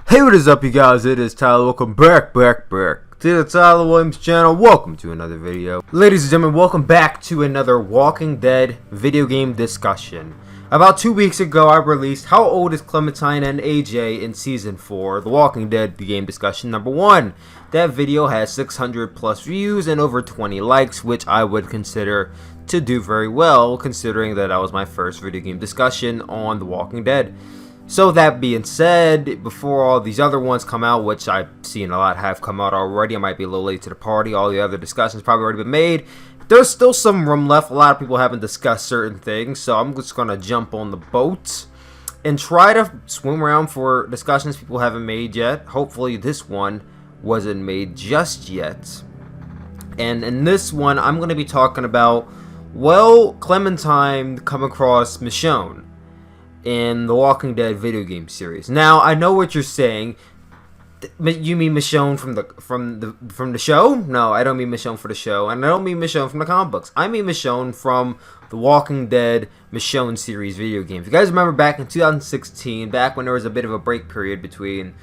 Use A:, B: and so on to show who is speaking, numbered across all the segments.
A: Hey, what is up, you guys? It is Tyler. Welcome back to the Tyler Williams channel. Welcome to another video. Ladies and gentlemen, welcome back to another Walking Dead video game discussion. About 2 weeks ago, I released How Old is Clementine and AJ in Season 4, The Walking Dead game discussion number 1. That video has 600 plus views and over 20 likes, which I would consider to do very well, considering that was my first video game discussion on The Walking Dead. So that being said, before all these other ones come out, which I've seen a lot have come out already, I might be a little late to the party, all the other discussions probably already been made. There's still some room left. A lot of people haven't discussed certain things, so I'm just going to jump on the boat and try to swim around for discussions people haven't made yet. Hopefully this one wasn't made just yet. And in this one, I'm going to be talking about, well, Clementine come across Michonne in the Walking Dead video game series. Now, I know what you're saying. You mean Michonne from the show? No, I don't mean Michonne for the show, and I don't mean Michonne from the comic books. I mean Michonne from the Walking Dead Michonne series video game. If you guys remember back in 2016, back when there was a bit of a break period between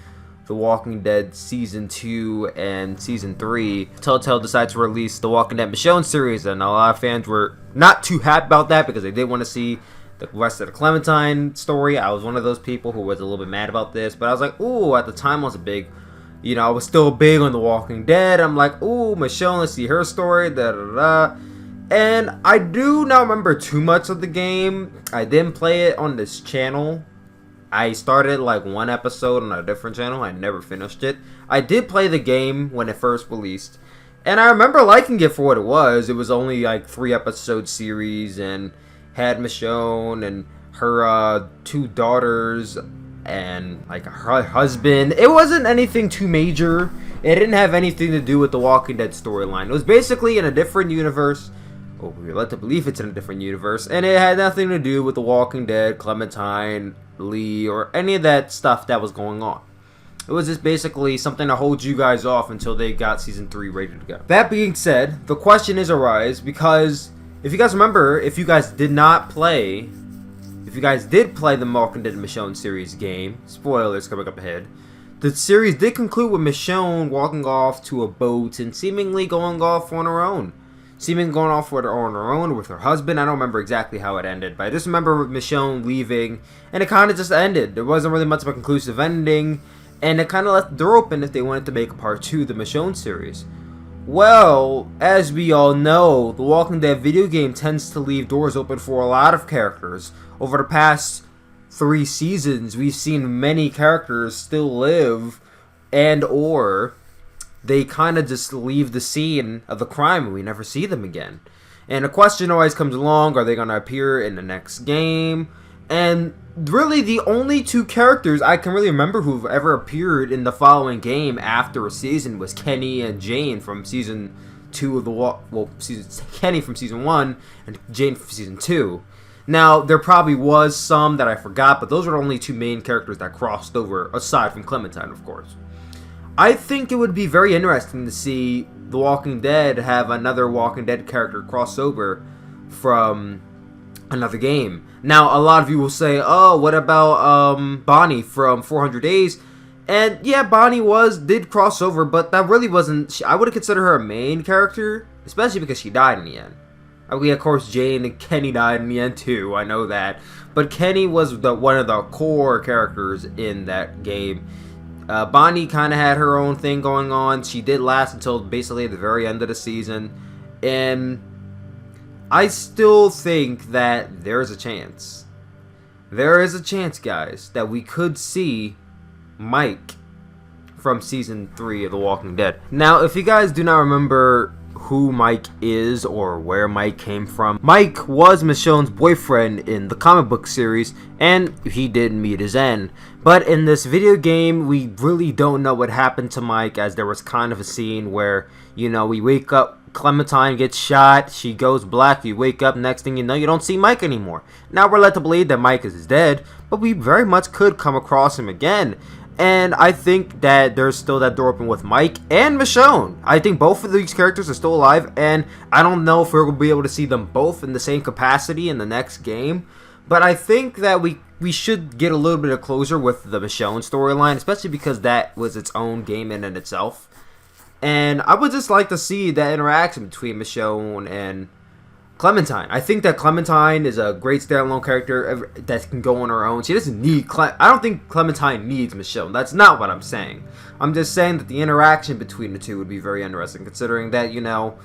A: The Walking Dead Season 2 and Season 3, Telltale decided to release the Walking Dead Michonne series, and a lot of fans were not too happy about that because they did want to see the rest of the Clementine story. I was one of those people who was a little bit mad about this, but I was like, ooh, at the time I was I was still big on The Walking Dead. I'm like, ooh, Michonne, let's see her story, And I do not remember too much of the game. I didn't play it on this channel. I started like one episode on a different channel. I never finished it. I did play the game when it first released, and I remember liking it for what it was. It was only like 3-episode series, and had Michonne and her 2 daughters and like her husband. It wasn't anything too major. It didn't have anything to do with the Walking Dead storyline. It was basically in a different universe. Well, we're led to believe it's in a different universe, and it had nothing to do with the Walking Dead, Clementine, Lee, or any of that stuff that was going on. It was just basically something to hold you guys off until they got Season 3 ready to go. That being said, the question is arise because if you guys remember, if you guys did play the Walking Dead Michonne series game, spoilers coming up ahead, the series did conclude with Michonne walking off to a boat and seemingly going off on her own. Seemingly going off on her own with her husband. I don't remember exactly how it ended, but I just remember Michonne leaving, and it kind of just ended. There wasn't really much of a conclusive ending, and it kind of left the door open if they wanted to make a part 2 of the Michonne series. Well, as we all know, the Walking Dead video game tends to leave doors open for a lot of characters. Over the past 3 seasons, we've seen many characters still live, and or they kind of just leave the scene of the crime and we never see them again. And the question always comes along, are they going to appear in the next game? And really the only 2 characters I can really remember who've ever appeared in the following game after a season was Kenny and Jane from Season 2 of the Kenny from Season 1 and Jane from Season 2. Now, there probably was some that I forgot, but those were the only 2 main characters that crossed over, aside from Clementine, of course. I think it would be very interesting to see The Walking Dead have another Walking Dead character cross over from another game. Now, a lot of you will say, oh, what about Bonnie from 400 Days? And yeah, Bonnie did cross over, but that really wasn't, I would consider her a main character, especially because she died in the end. I mean, of course, Jane and Kenny died in the end too, I know that. But Kenny was one of the core characters in that game. Bonnie kind of had her own thing going on. She did last until basically the very end of the season. And I still think that there's a chance. There is a chance, guys, that we could see Mike from Season 3 of The Walking Dead. Now, if you guys do not remember who Mike is or where Mike came from, Mike was Michonne's boyfriend in the comic book series, and he did meet his end. But in this video game, we really don't know what happened to Mike, as there was kind of a scene where, we wake up, Clementine gets shot, she goes black, you wake up, next thing you know, you don't see Mike anymore. Now we're led to believe that Mike is dead, but we very much could come across him again. And I think that there's still that door open with Mike and Michonne. I think both of these characters are still alive, and I don't know if we're going to be able to see them both in the same capacity in the next game. But I think that we we should get a little bit of closure with the Michonne storyline, especially because that was its own game in and itself. And I would just like to see that interaction between Michonne and Clementine. I think that Clementine is a great standalone character that can go on her own. She doesn't need I don't think Clementine needs Michonne. That's not what I'm saying. I'm just saying that the interaction between the two would be very interesting, considering that, you know,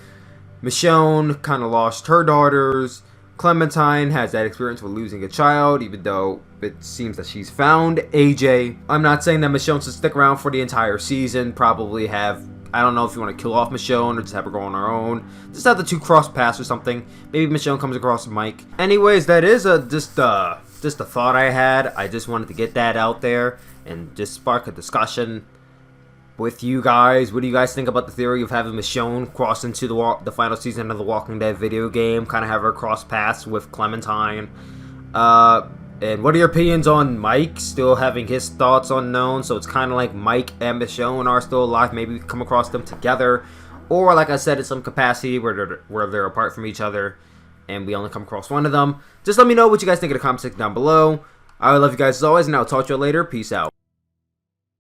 A: Michonne kind of lost her daughters. Clementine has that experience with losing a child, even though it seems that she's found AJ. I'm not saying that Michonne should stick around for the entire season. Probably have, I don't know if you want to kill off Michonne or just have her go on her own. Just have the two cross paths or something. Maybe Michonne comes across Mike. Anyways, that is just a thought I had. I just wanted to get that out there and just spark a discussion with you guys. What do you guys think about the theory of having Michonne cross into the final season of the Walking Dead video game? Kind of have her cross paths with Clementine. And what are your opinions on Mike still having his thoughts unknown? So it's kind of like Mike and Michonne are still alive. Maybe we come across them together. Or like I said, in some capacity where they're apart from each other and we only come across one of them. Just let me know what you guys think in the comment section down below. I love you guys as always, and I'll talk to you later. Peace out.